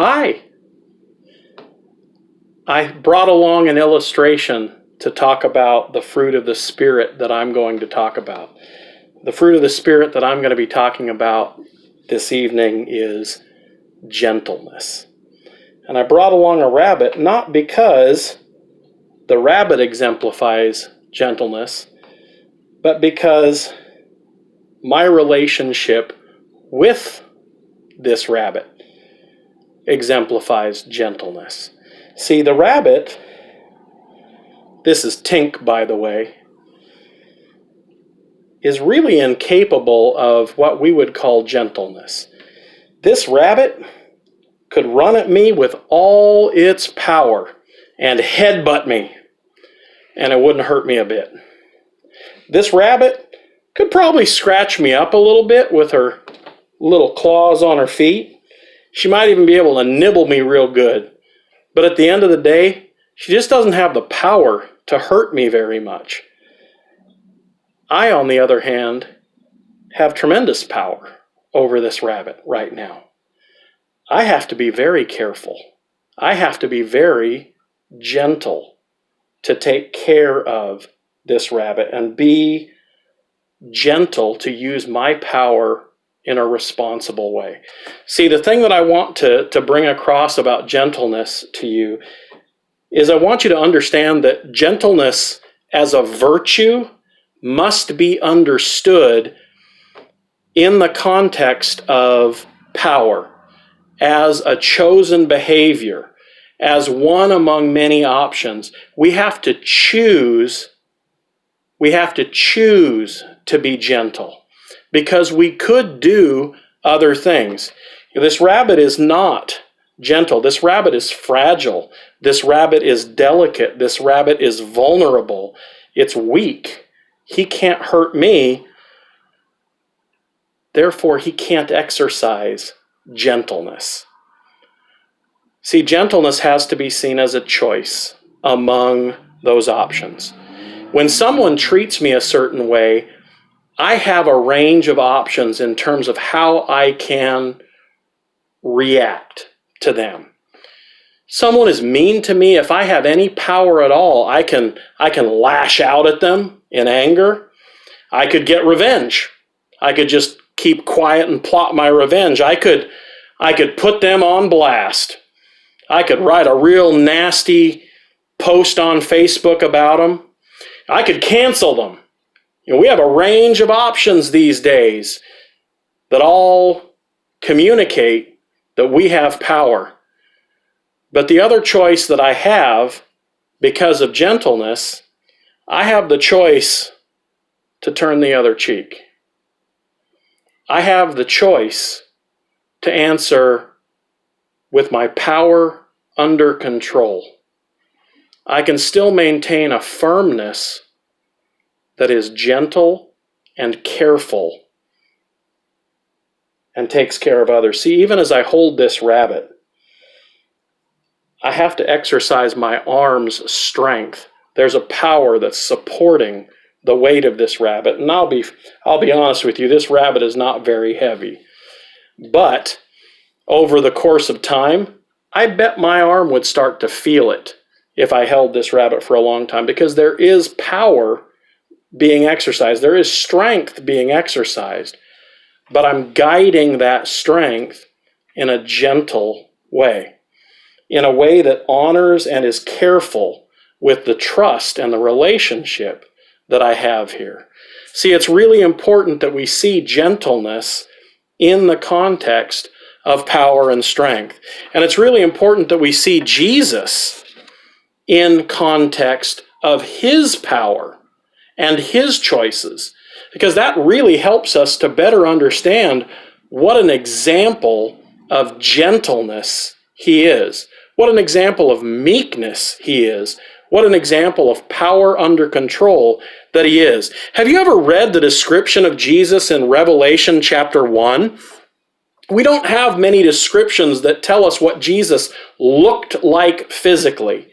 Hi. I brought along an illustration to talk about the fruit of the Spirit that I'm going to talk about. The fruit of the Spirit that I'm going to be talking about this evening is gentleness. And I brought along a rabbit not because the rabbit exemplifies gentleness, but because my relationship with this rabbit exemplifies gentleness. See, the rabbit, this is Tink, by the way, is really incapable of what we would call gentleness. This rabbit could run at me with all its power and headbutt me, and it wouldn't hurt me a bit. This rabbit could probably scratch me up a little bit with her little claws on her feet. She might even be able to nibble me real good. But at the end of the day, she just doesn't have the power to hurt me very much. I, on the other hand, have tremendous power over this rabbit right now. I have to be very careful. I have to be very gentle to take care of this rabbit and be gentle to use my power in a responsible way. See, the thing that I want to bring across about gentleness to you is I want you to understand that gentleness as a virtue must be understood in the context of power, as a chosen behavior, as one among many options. We have to choose to be gentle, because we could do other things. This rabbit is not gentle. This rabbit is fragile. This rabbit is delicate. This rabbit is vulnerable. It's weak. He can't hurt me. Therefore, he can't exercise gentleness. See, gentleness has to be seen as a choice among those options. When someone treats me a certain way, I have a range of options in terms of how I can react to them. Someone is mean to me, if I have any power at all, I can lash out at them in anger. I could get revenge. I could just keep quiet and plot my revenge. I could put them on blast. I could write a real nasty post on Facebook about them. I could cancel them. We have a range of options these days that all communicate that we have power. But the other choice that I have, because of gentleness, I have the choice to turn the other cheek. I have the choice to answer with my power under control. I can still maintain a firmness that is gentle and careful and takes care of others. See, even as I hold this rabbit, I have to exercise my arm's strength. There's a power that's supporting the weight of this rabbit. And I'll be honest with you, this rabbit is not very heavy. But over the course of time, I bet my arm would start to feel it if I held this rabbit for a long time, because there is power being exercised. There is strength being exercised, but I'm guiding that strength in a gentle way, in a way that honors and is careful with the trust and the relationship that I have here. See, it's really important that we see gentleness in the context of power and strength. And it's really important that we see Jesus in context of his power and his choices, because that really helps us to better understand what an example of gentleness he is, what an example of meekness he is, what an example of power under control that he is. Have you ever read the description of Jesus in Revelation chapter 1? We don't have many descriptions that tell us what Jesus looked like physically.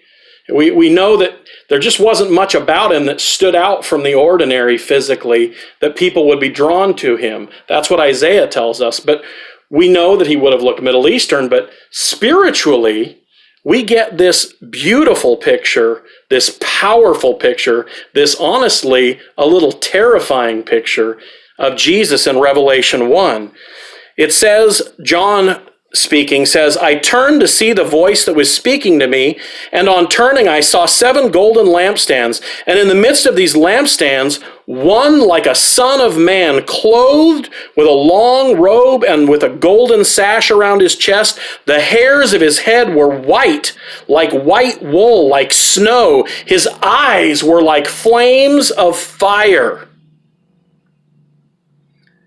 We know that there just wasn't much about him that stood out from the ordinary physically, that people would be drawn to him. That's what Isaiah tells us. But we know that he would have looked Middle Eastern, but spiritually, we get this beautiful picture, this powerful picture, this honestly a little terrifying picture of Jesus in Revelation 1. It says, John speaking says, I turned to see the voice that was speaking to me, and on turning I saw 7 golden lampstands, and in the midst of these lampstands, one like a son of man, clothed with a long robe and with a golden sash around his chest. The hairs of his head were white, like white wool, like snow. His eyes were like flames of fire.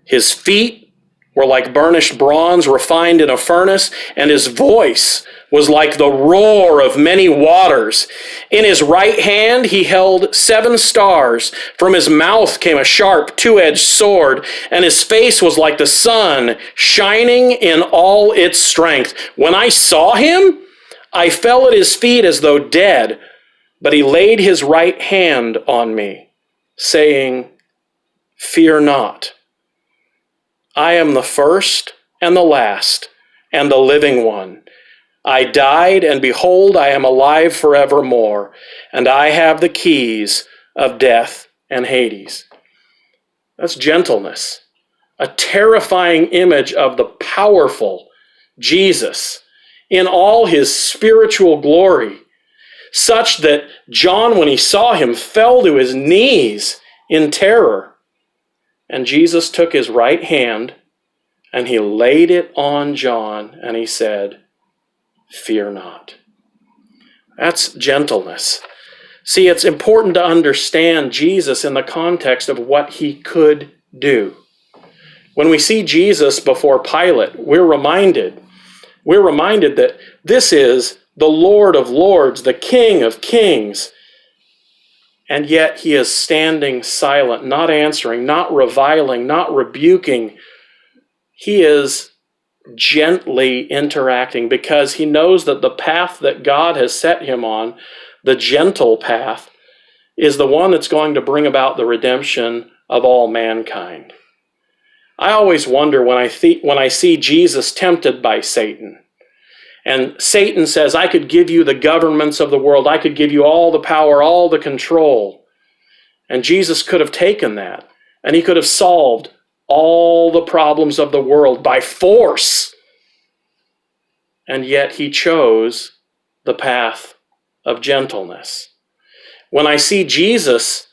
His feet were like burnished bronze refined in a furnace, and his voice was like the roar of many waters. In his right hand he held 7 stars. From his mouth came a sharp 2-edged sword, and his face was like the sun, shining in all its strength. When I saw him, I fell at his feet as though dead, but he laid his right hand on me, saying, Fear not. I am the first and the last and the living one. I died, and behold, I am alive forevermore, and I have the keys of death and Hades. That's gentleness, a terrifying image of the powerful Jesus in all his spiritual glory, such that John, when he saw him, fell to his knees in terror. And Jesus took his right hand and he laid it on John and he said, Fear not. That's gentleness. See, it's important to understand Jesus in the context of what he could do. When we see Jesus before Pilate, we're reminded that this is the Lord of Lords, the King of Kings. And yet he is standing silent, not answering, not reviling, not rebuking. He is gently interacting because he knows that the path that God has set him on, the gentle path, is the one that's going to bring about the redemption of all mankind. I always wonder when I see Jesus tempted by Satan. And Satan says, I could give you the governments of the world. I could give you all the power, all the control. And Jesus could have taken that, and he could have solved all the problems of the world by force. And yet he chose the path of gentleness. When I see Jesus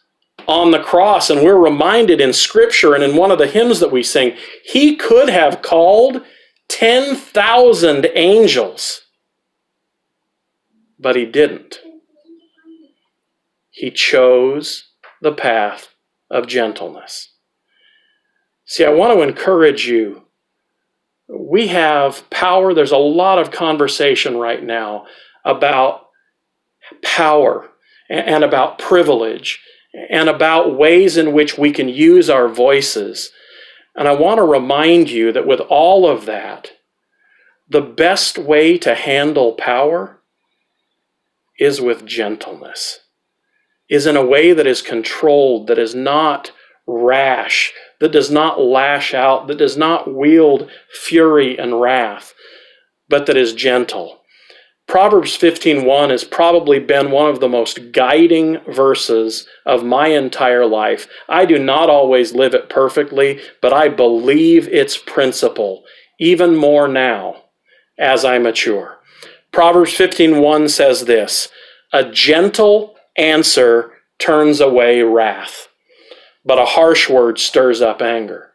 on the cross, and we're reminded in Scripture and in one of the hymns that we sing, he could have called 10,000 angels, but he didn't. He chose the path of gentleness. See, I want to encourage you. We have power. There's a lot of conversation right now about power and about privilege and about ways in which we can use our voices. And I want to remind you that with all of that, the best way to handle power is with gentleness, is in a way that is controlled, that is not rash, that does not lash out, that does not wield fury and wrath, but that is gentle. Proverbs 15:1 has probably been one of the most guiding verses of my entire life. I do not always live it perfectly, but I believe its principle, even more now as I mature. Proverbs 15:1 says this, a gentle answer turns away wrath, but a harsh word stirs up anger.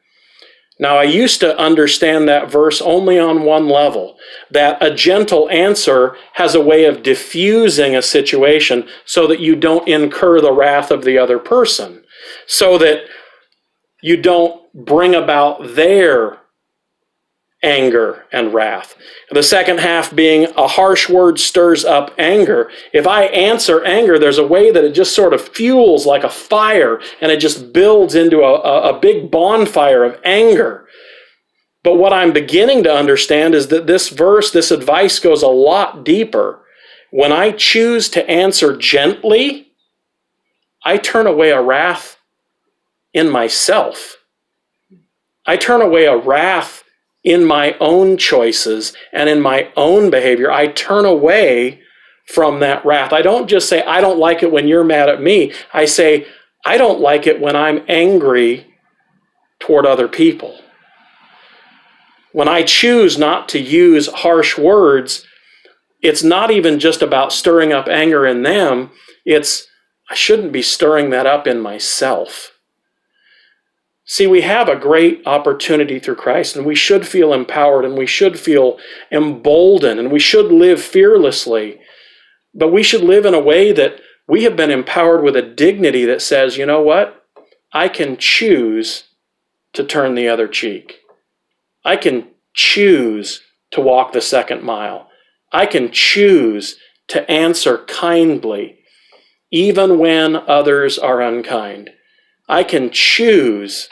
Now, I used to understand that verse only on one level, that a gentle answer has a way of diffusing a situation so that you don't incur the wrath of the other person, so that you don't bring about their anger and wrath. The second half being a harsh word stirs up anger. If I answer anger, there's a way that it just sort of fuels like a fire and it just builds into a big bonfire of anger. But what I'm beginning to understand is that this verse, this advice goes a lot deeper. When I choose to answer gently, I turn away a wrath in myself. I turn away a wrath in my own choices and in my own behavior. I turn away from that wrath. I don't just say, I don't like it when you're mad at me. I say, I don't like it when I'm angry toward other people. When I choose not to use harsh words, it's not even just about stirring up anger in them. It's, I shouldn't be stirring that up in myself. See, we have a great opportunity through Christ, and we should feel empowered, and we should feel emboldened, and we should live fearlessly. But we should live in a way that we have been empowered with a dignity that says, you know what? I can choose to turn the other cheek. I can choose to walk the second mile. I can choose to answer kindly, even when others are unkind. I can choose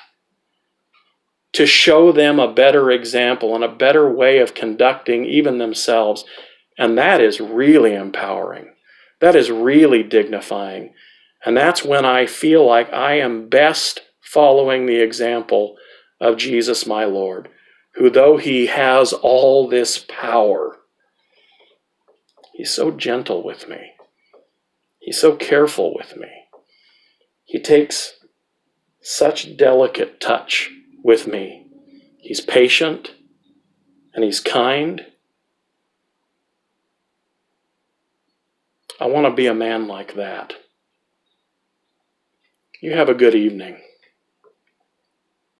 to show them a better example and a better way of conducting even themselves. And that is really empowering. That is really dignifying. And that's when I feel like I am best following the example of Jesus, my Lord, who, though he has all this power, he's so gentle with me. He's so careful with me. He takes such delicate touch with me. He's patient and he's kind. I want to be a man like that. You have a good evening.